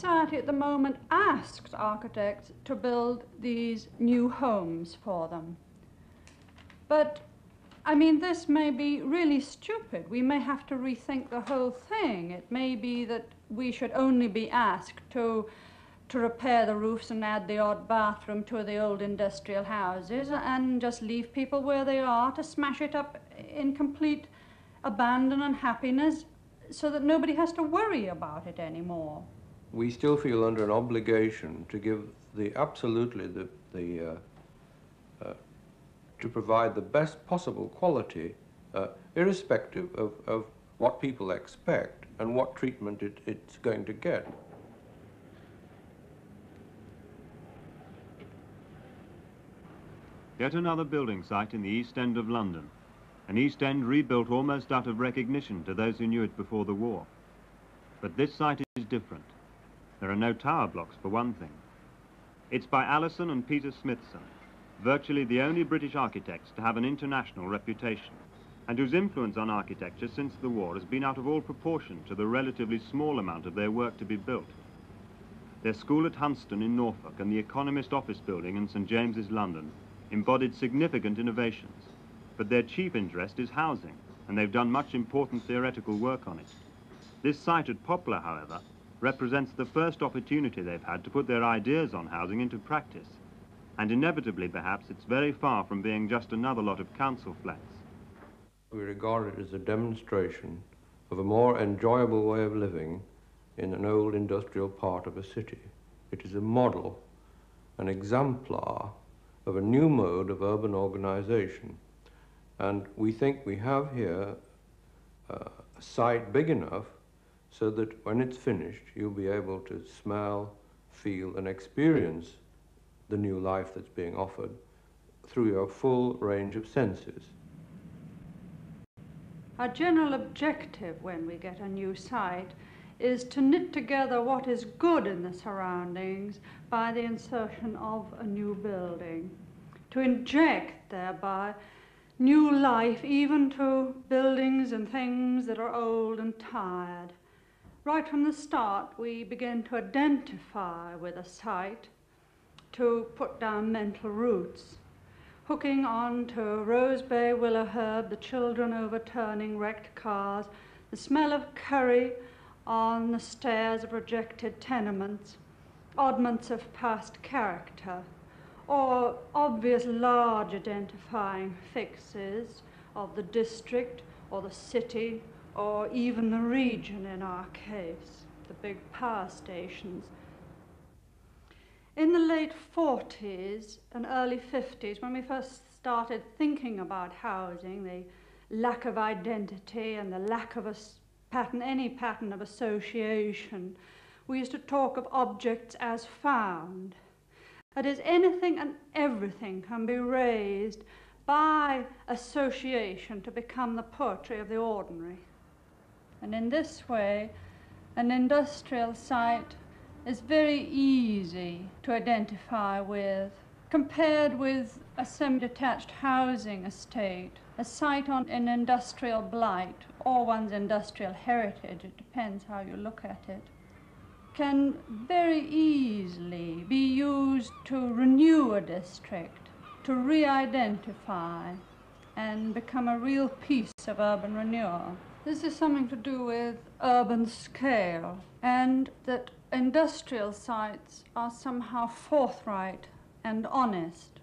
society at the moment asks architects to build these new homes for them. But, I mean, this may be really stupid. We may have to rethink the whole thing. It may be that we should only be asked to repair the roofs and add the odd bathroom to the old industrial houses and just leave people where they are to smash it up in complete abandon and happiness so that nobody has to worry about it anymore. We still feel under an obligation to give to provide the best possible quality, irrespective of what people expect and what treatment it's going to get. Yet another building site in the East End of London, an East End rebuilt almost out of recognition to those who knew it before the war. But this site is different. There are no tower blocks, for one thing. It's by Allison and Peter Smithson, virtually the only British architects to have an international reputation, and whose influence on architecture since the war has been out of all proportion to the relatively small amount of their work to be built. Their school at Hunston in Norfolk and the Economist office building in St James's, London, embodied significant innovations, but their chief interest is housing, and they've done much important theoretical work on it. This site at Poplar, however, represents the first opportunity they've had to put their ideas on housing into practice, and inevitably, perhaps, it's very far from being just another lot of council flats. We regard it as a demonstration of a more enjoyable way of living in an old industrial part of a city. It is a model, an exemplar of a new mode of urban organization. And we think we have here a site big enough so that when it's finished, you'll be able to smell, feel, and experience the new life that's being offered through your full range of senses. Our general objective when we get a new site is to knit together what is good in the surroundings by the insertion of a new building, to inject thereby new life even to buildings and things that are old and tired. Right from the start, we begin to identify with a site, to put down mental roots, hooking on to Rose Bay willow herb, the children overturning wrecked cars, the smell of curry on the stairs of rejected tenements, oddments of past character, or obvious large identifying fixes of the district or the city or even the region in our case, the big power stations. In the late 40s and early 50s, when we first started thinking about housing, the lack of identity and the lack of any pattern of association, we used to talk of objects as found. That is, anything and everything can be raised by association to become the poetry of the ordinary. And in this way, an industrial site is very easy to identify with, compared with a semi-detached housing estate, a site on an industrial blight or one's industrial heritage, it depends how you look at it, can very easily be used to renew a district, to re-identify and become a real piece of urban renewal. This is something to do with urban scale, and that industrial sites are somehow forthright and honest.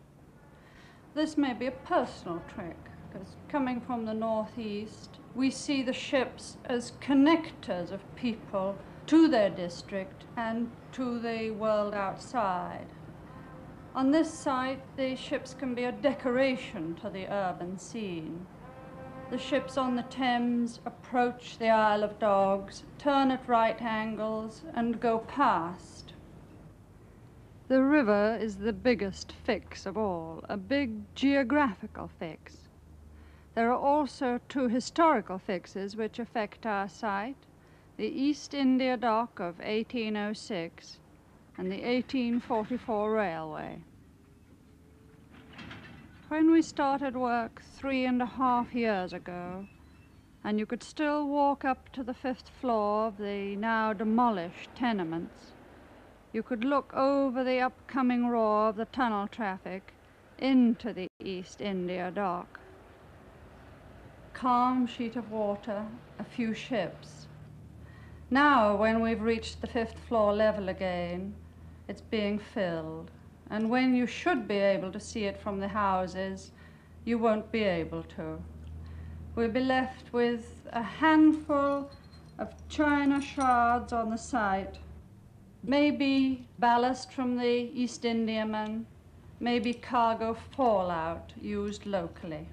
This may be a personal trick, because coming from the northeast, we see the ships as connectors of people to their district and to the world outside. On this site, the ships can be a decoration to the urban scene. The ships on the Thames approach the Isle of Dogs, turn at right angles, and go past. The river is the biggest fix of all, a big geographical fix. There are also two historical fixes which affect our site, the East India Dock of 1806 and the 1844 railway. When we started work 3.5 years ago, and you could still walk up to the 5th floor of the now demolished tenements, You could look over the upcoming roar of the tunnel traffic into the East India Dock. Calm sheet of water, a few ships. Now, when we've reached the 5th floor level again, it's being filled. And when you should be able to see it from the houses, you won't be able to. We'll be left with a handful of china shards on the site, maybe ballast from the East Indiaman, maybe cargo fallout used locally.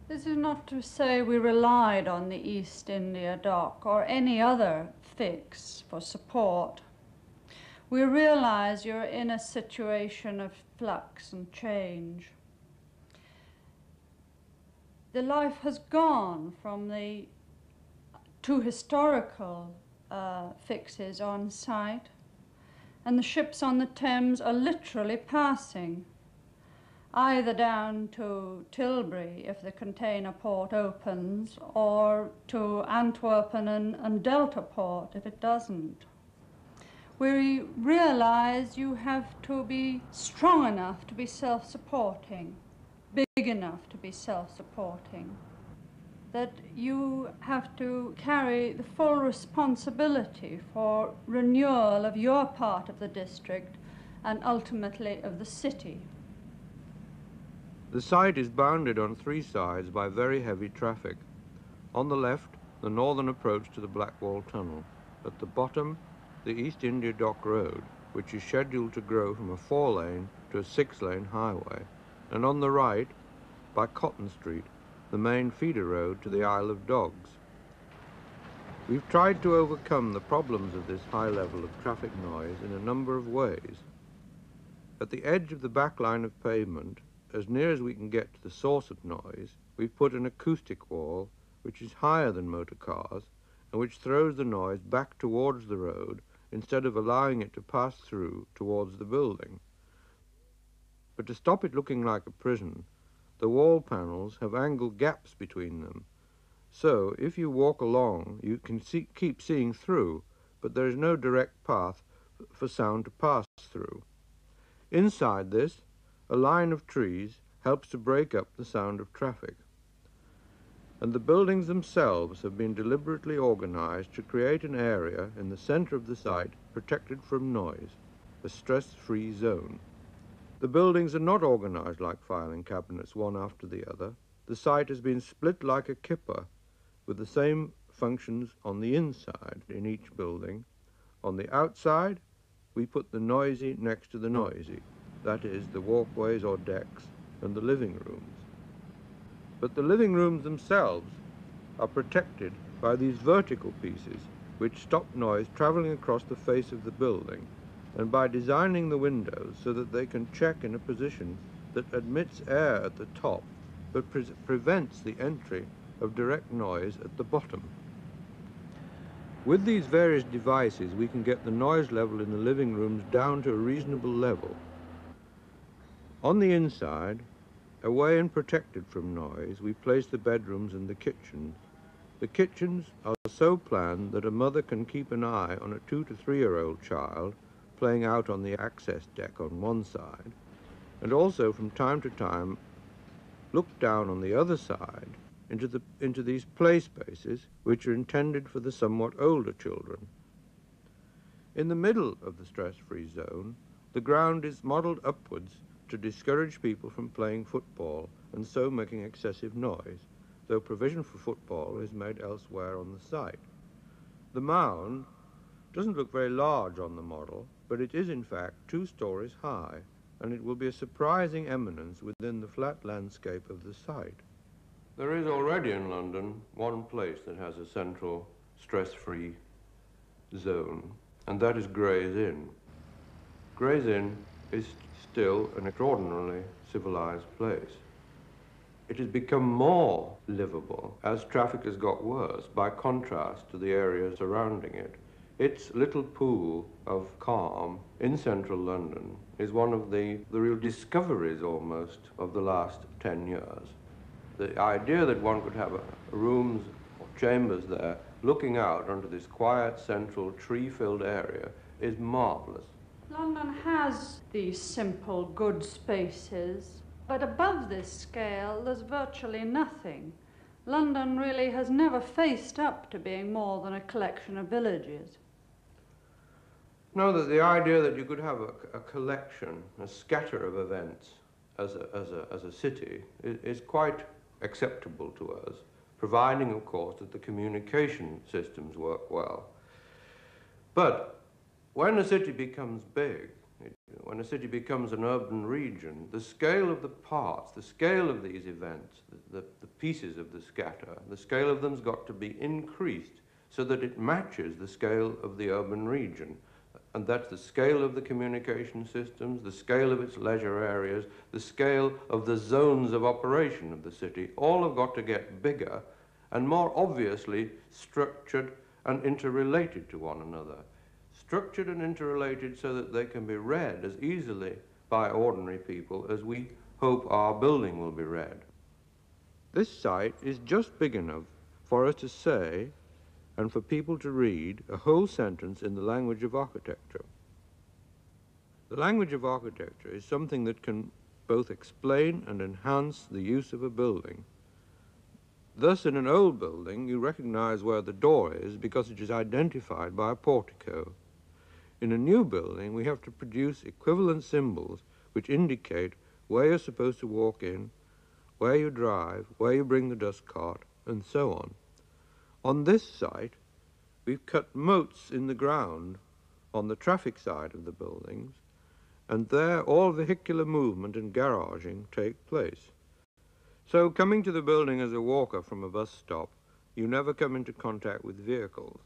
This is not to say we relied on the East India Dock or any other fix for support. We realize you're in a situation of flux and change. The life has gone from the two historical fixes on site, and the ships on the Thames are literally passing, either down to Tilbury if the container port opens, or to Antwerpen and Delta Port if it doesn't. We realize you have to be strong enough to be self-supporting, big enough to be self-supporting, that you have to carry the full responsibility for renewal of your part of the district and ultimately of the city. The site is bounded on three sides by very heavy traffic. On the left, the northern approach to the Blackwall Tunnel. At the bottom, the East India Dock Road, which is scheduled to grow from a 4-lane to a 6-lane highway. And on the right, by Cotton Street, the main feeder road to the Isle of Dogs. We've tried to overcome the problems of this high level of traffic noise in a number of ways. At the edge of the back line of pavement, as near as we can get to the source of noise, we've put an acoustic wall which is higher than motor cars and which throws the noise back towards the road instead of allowing it to pass through towards the building. But to stop it looking like a prison, the wall panels have angled gaps between them. So if you walk along, you can keep seeing through, but there is no direct path for sound to pass through. Inside this, a line of trees helps to break up the sound of traffic. And the buildings themselves have been deliberately organized to create an area in the center of the site protected from noise, a stress-free zone. The buildings are not organized like filing cabinets, one after the other. The site has been split like a kipper, with the same functions on the inside in each building. On the outside, we put the noisy next to the noisy, that is, the walkways or decks and the living rooms. But the living rooms themselves are protected by these vertical pieces which stop noise traveling across the face of the building, and by designing the windows so that they can check in a position that admits air at the top but prevents the entry of direct noise at the bottom. With these various devices, we can get the noise level in the living rooms down to a reasonable level. On the inside, away and protected from noise, we place the bedrooms and the kitchens. The kitchens are so planned that a mother can keep an eye on a 2- to 3-year-old child playing out on the access deck on one side, and also from time to time look down on the other side into these play spaces which are intended for the somewhat older children. In the middle of the stress-free zone, the ground is modeled upwards to discourage people from playing football and so making excessive noise, though provision for football is made elsewhere on the site. The mound doesn't look very large on the model, but it is in fact 2 stories high, and it will be a surprising eminence within the flat landscape of the site. There is already in London one place that has a central stress-free zone, and that is Gray's Inn. Gray's Inn is still an extraordinarily civilized place. It has become more livable as traffic has got worse by contrast to the areas surrounding it. Its little pool of calm in central London is one of the real discoveries almost of the last 10 years. The idea that one could have rooms or chambers there looking out onto this quiet central tree-filled area is marvellous. London has these simple, good spaces, but above this scale, there's virtually nothing. London really has never faced up to being more than a collection of villages. No, that the idea that you could have a collection, a scatter of events as a city is quite acceptable to us, providing, of course, that the communication systems work well. But when a city becomes big, when a city becomes an urban region, the scale of the parts, the scale of these events, the pieces of the scatter, the scale of them's got to be increased so that it matches the scale of the urban region. And that's the scale of the communication systems, the scale of its leisure areas, the scale of the zones of operation of the city. All have got to get bigger and more obviously structured and interrelated to one another. Structured and interrelated so that they can be read as easily by ordinary people as we hope our building will be read. This site is just big enough for us to say and for people to read a whole sentence in the language of architecture. The language of architecture is something that can both explain and enhance the use of a building. Thus, in an old building, you recognize where the door is because it is identified by a portico. In a new building, we have to produce equivalent symbols which indicate where you're supposed to walk in, where you drive, where you bring the dust cart, and so on. On this site, we've cut moats in the ground on the traffic side of the buildings, and there all vehicular movement and garaging take place. So coming to the building as a walker from a bus stop, you never come into contact with vehicles,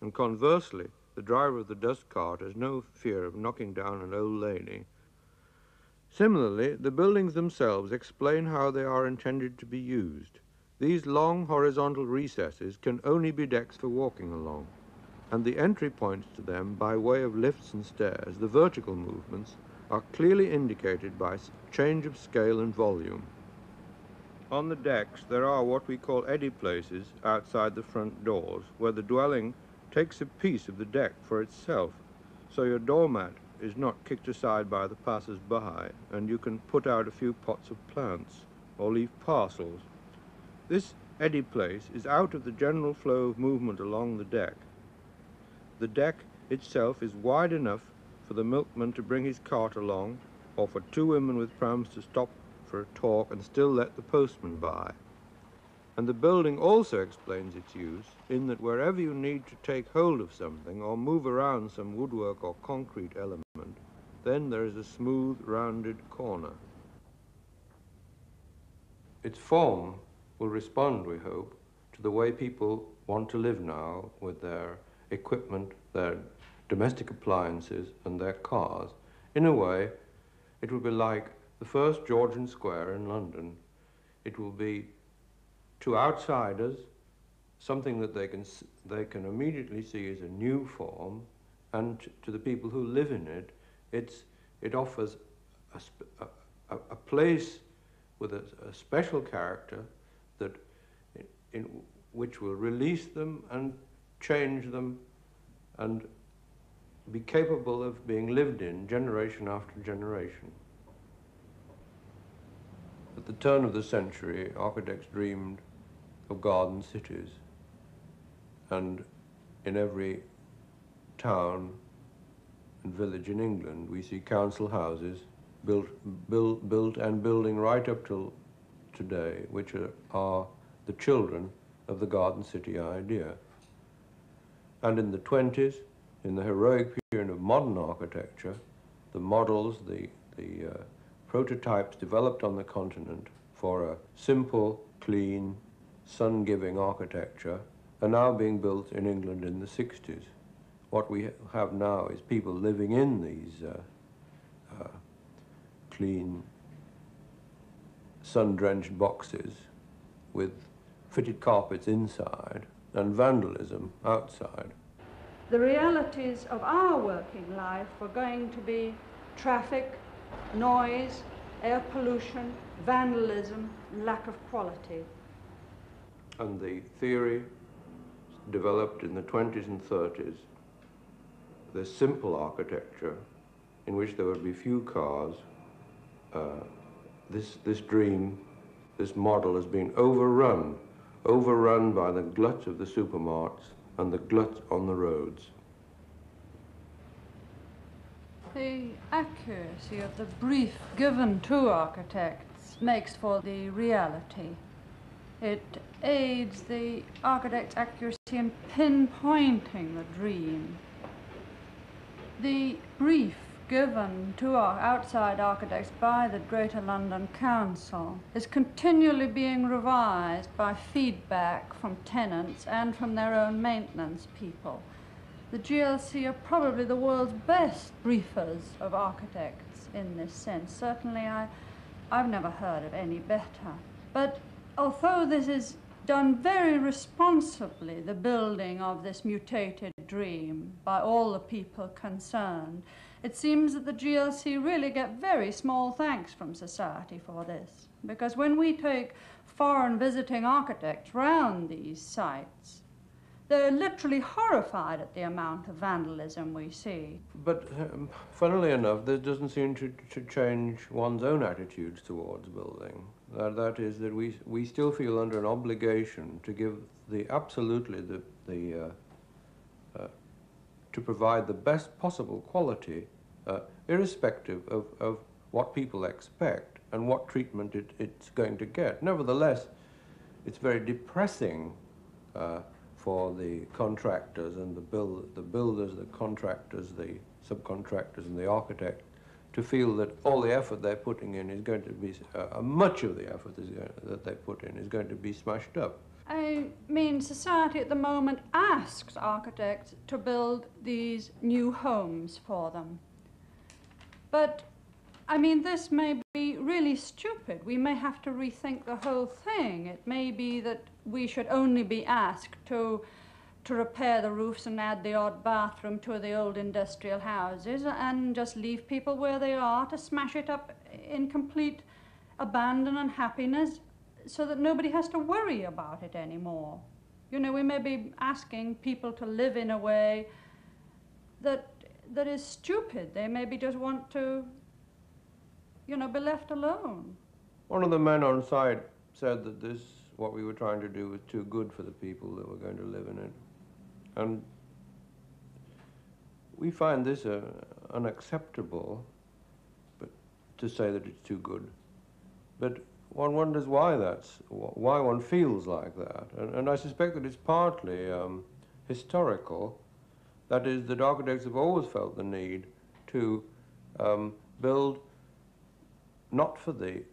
and conversely, the driver of the dust cart has no fear of knocking down an old lady. Similarly, the buildings themselves explain how they are intended to be used. These long horizontal recesses can only be decks for walking along, and the entry points to them by way of lifts and stairs, the vertical movements, are clearly indicated by change of scale and volume. On the decks, there are what we call eddy places outside the front doors, where the dwelling takes a piece of the deck for itself, so your doormat is not kicked aside by the passers-by, and you can put out a few pots of plants or leave parcels. This eddy place is out of the general flow of movement along the deck. The deck itself is wide enough for the milkman to bring his cart along, or for two women with prams to stop for a talk and still let the postman by. And the building also explains its use in that wherever you need to take hold of something or move around some woodwork or concrete element, then there is a smooth, rounded corner. Its form will respond, we hope, to the way people want to live now with their equipment, their domestic appliances and their cars. In a way, it will be like the first Georgian Square in London. It will be, to outsiders, something that they can immediately see as a new form, and to the people who live in it, it offers a place with a special character that which will release them and change them and be capable of being lived in generation after generation. At the turn of the century, architects dreamed of garden cities, and in every town and village in England we see council houses built and building right up till today, which are the children of the garden city idea. And in the 20s, in the heroic period of modern architecture, the models, the prototypes developed on the continent for a simple, clean, sun-giving architecture are now being built in England in the 60s. What we have now is people living in these clean, sun-drenched boxes with fitted carpets inside and vandalism outside. The realities of our working life are going to be traffic, noise, air pollution, vandalism, and lack of quality. And the theory developed in the 20s and 30s the simple architecture in which there would be few cars, this dream, this model has been overrun by the glut of the supermarts and the glut on the roads. The accuracy of the brief given to architects makes for the reality. It aids the architect's accuracy in pinpointing the dream. The brief given to our outside architects by the Greater London Council is continually being revised by feedback from tenants and from their own maintenance people. The GLC are probably the world's best briefers of architects in this sense. Certainly I've never heard of any better. But although this is done very responsibly, the building of this mutated dream by all the people concerned, it seems that the GLC really get very small thanks from society for this. Because when we take foreign visiting architects round these sites, they're literally horrified at the amount of vandalism we see. But funnily enough, this doesn't seem to change one's own attitudes towards building. That is that we still feel under an obligation to give to provide the best possible quality, irrespective of what people expect and what treatment it's going to get. Nevertheless, it's very depressing for the contractors and the builders, the contractors, the subcontractors and the architect to feel that all the effort they're putting in is going to be, much of the effort that they put in is going to be smashed up. I mean, society at the moment asks architects to build these new homes for them. But, I mean, this may be really stupid. We may have to rethink the whole thing. It may be that we should only be asked to repair the roofs and add the odd bathroom to the old industrial houses and just leave people where they are to smash it up in complete abandon and happiness so that nobody has to worry about it anymore. You know, we may be asking people to live in a way that is stupid. They maybe just want to, you know, be left alone. One of the men on site said that what we were trying to do was too good for the people that were going to live in it. And we find this unacceptable, but to say that it's too good. But one wonders why one feels like that. And I suspect that it's partly historical. That is, that architects have always felt the need to build not for the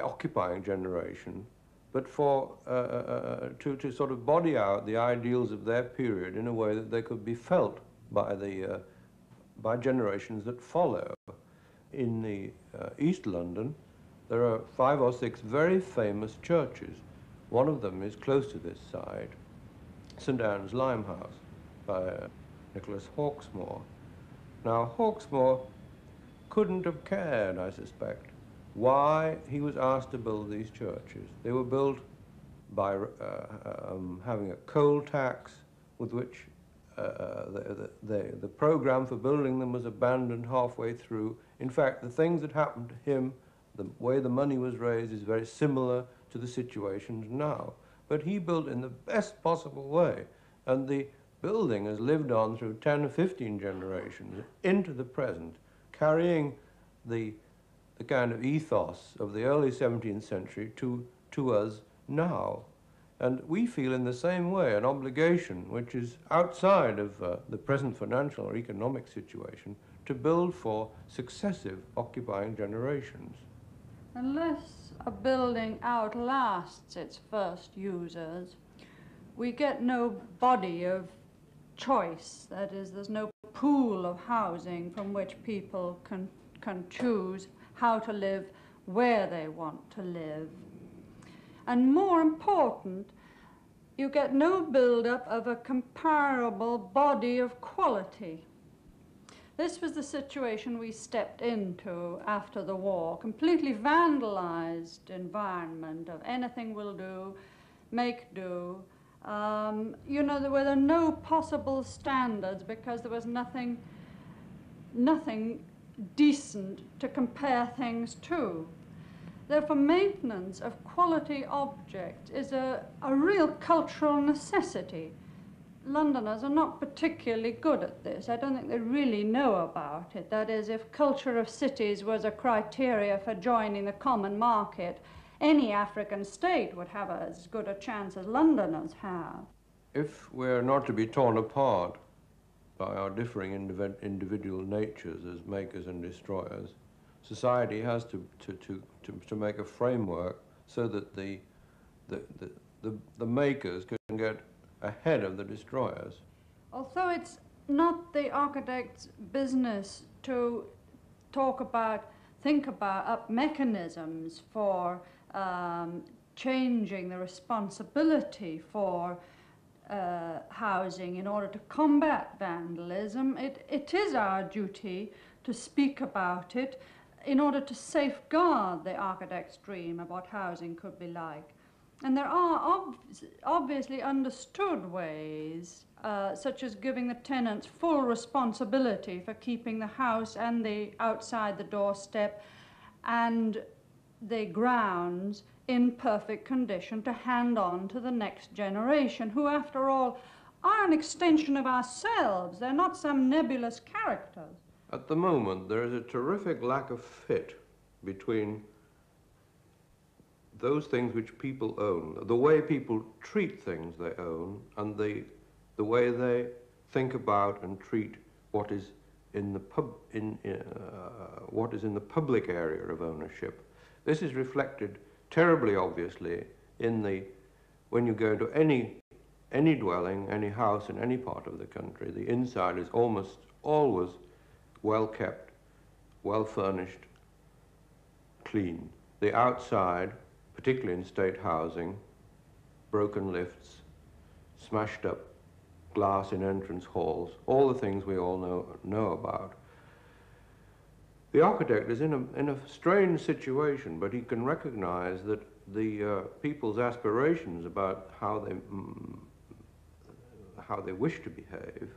occupying generation, but for to sort of body out the ideals of their period in a way that they could be felt by generations that follow. In the East London, there are 5 or 6 very famous churches. One of them is close to this site, St. Anne's Limehouse by Nicholas Hawksmoor. Now, Hawksmoor couldn't have cared, I suspect, why he was asked to build these churches. They were built by having a coal tax with which the program for building them was abandoned halfway through. In fact, the things that happened to him, the way the money was raised, is very similar to the situations now. But he built in the best possible way, and the building has lived on through 10 or 15 generations into the present, carrying the kind of ethos of the early 17th century to us now. And we feel in the same way an obligation, which is outside of the present financial or economic situation, to build for successive occupying generations. Unless a building outlasts its first users, we get no body of choice. That is, there's no pool of housing from which people can choose how to live where they want to live. And more important, you get no build-up of a comparable body of quality. This was the situation we stepped into after the war, completely vandalized environment of anything will do, make do, You know, there were no possible standards because there was nothing decent to compare things to. Therefore, maintenance of quality objects is a real cultural necessity. Londoners are not particularly good at this. I don't think they really know about it. That is, if culture of cities was a criteria for joining the common market, any African state would have as good a chance as Londoners have. If we're not to be torn apart by our differing individual natures as makers and destroyers, society has to make a framework so that the makers can get ahead of the destroyers. Although it's not the architect's business to think about mechanisms for changing the responsibility for housing in order to combat vandalism, it is our duty to speak about it in order to safeguard the architect's dream of what housing could be like. And there are obviously understood ways, such as giving the tenants full responsibility for keeping the house and the outside the doorstep and the grounds in perfect condition to hand on to the next generation, who, after all, are an extension of ourselves. They're not some nebulous characters. At the moment, there is a terrific lack of fit between those things which people own, the way people treat things they own, and the way they think about and treat what is in the public area of ownership. This is reflected terribly obviously when you go into any dwelling, any house in any part of the country. The inside is almost always well kept, well furnished, clean. The outside, particularly in state housing, broken lifts, smashed up glass in entrance halls, all the things we all know about. The architect is in a strange situation, but he can recognize that the people's aspirations about how they wish to behave,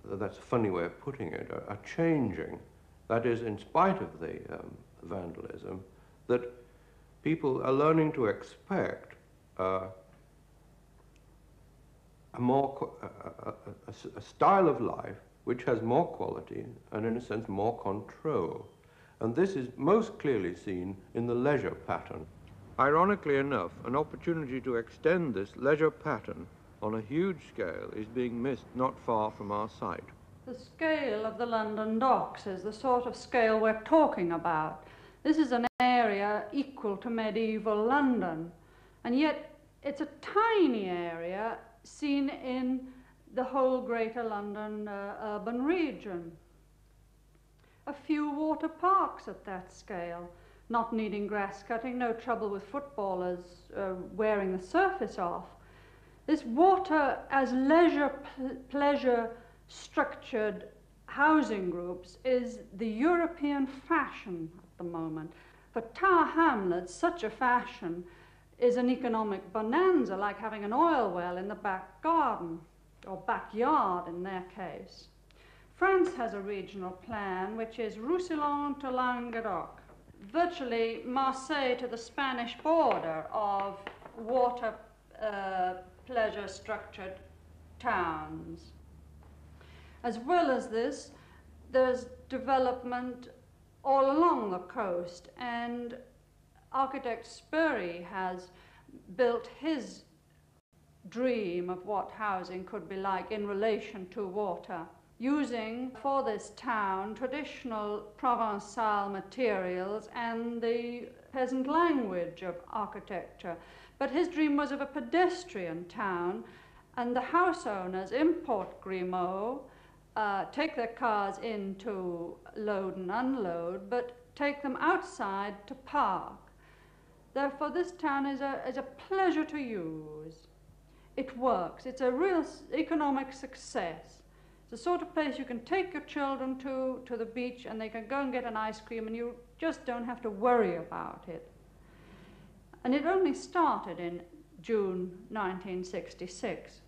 that's a funny way of putting it, are changing. That is, in spite of the vandalism, that people are learning to expect a style of life which has more quality and, in a sense, more control. And this is most clearly seen in the leisure pattern. Ironically enough, an opportunity to extend this leisure pattern on a huge scale is being missed not far from our site. The scale of the London docks is the sort of scale we're talking about. This is an area equal to medieval London, and yet it's a tiny area seen in the whole Greater London urban region. A few water parks at that scale, not needing grass cutting, no trouble with footballers wearing the surface off. This water as pleasure structured housing groups is the European fashion at the moment. For Tower Hamlets, such a fashion is an economic bonanza, like having an oil well in the back garden, or backyard in their case. France has a regional plan which is Roussillon to Languedoc, virtually Marseille to the Spanish border of water pleasure structured towns. As well as this, there's development all along the coast, and architect Spurry has built his dream of what housing could be like in relation to water, using for this town traditional Provençal materials and the peasant language of architecture. But his dream was of a pedestrian town, and the house owners import Grimaud, take their cars in to load and unload, but take them outside to park. Therefore, this town is a pleasure to use. It works. It's a real economic success. It's the sort of place you can take your children to the beach, and they can go and get an ice cream, and you just don't have to worry about it. And it only started in June 1966.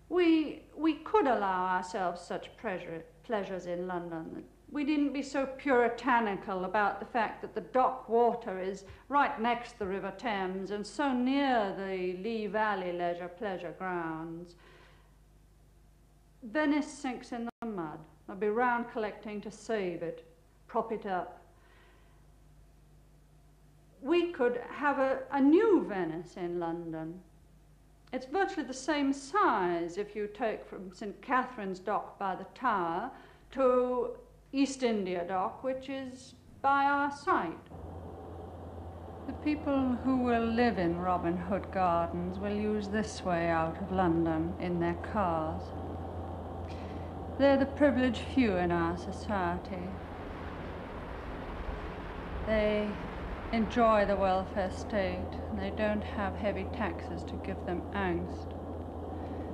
We could allow ourselves such pleasures in London. We needn't be so puritanical about the fact that the dock water is right next to the River Thames and so near the Lee Valley pleasure grounds. Venice sinks in the mud. They'll be round collecting to save it, prop it up. We could have a new Venice in London. It's virtually the same size if you take from St. Catherine's Dock by the Tower to East India Dock, which is by our site. The people who will live in Robinhood Gardens will use this way out of London in their cars. They're the privileged few in our society. They enjoy the welfare state, and they don't have heavy taxes to give them angst.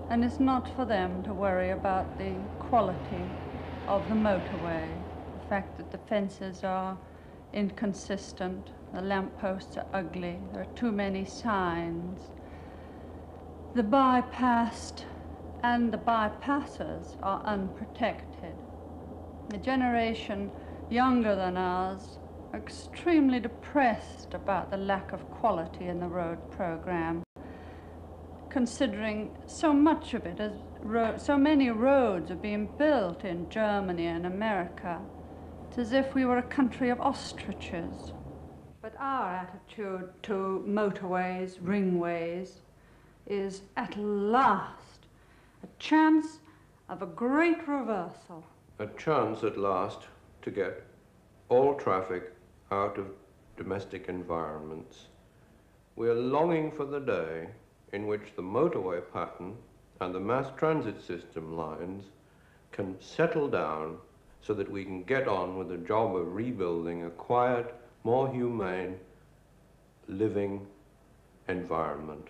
And it's not for them to worry about the quality of the motorway, the fact that the fences are inconsistent, the lampposts are ugly, there are too many signs. The bypassed and the bypassers are unprotected. A generation younger than ours are extremely depressed about the lack of quality in the road program, considering so much of it as so many roads are being built in Germany and America. It's as if we were a country of ostriches. But our attitude to motorways, ringways, is at last a chance of a great reversal. A chance at last to get all traffic out of domestic environments. We are longing for the day in which the motorway pattern and the mass transit system lines can settle down so that we can get on with the job of rebuilding a quiet, more humane living environment.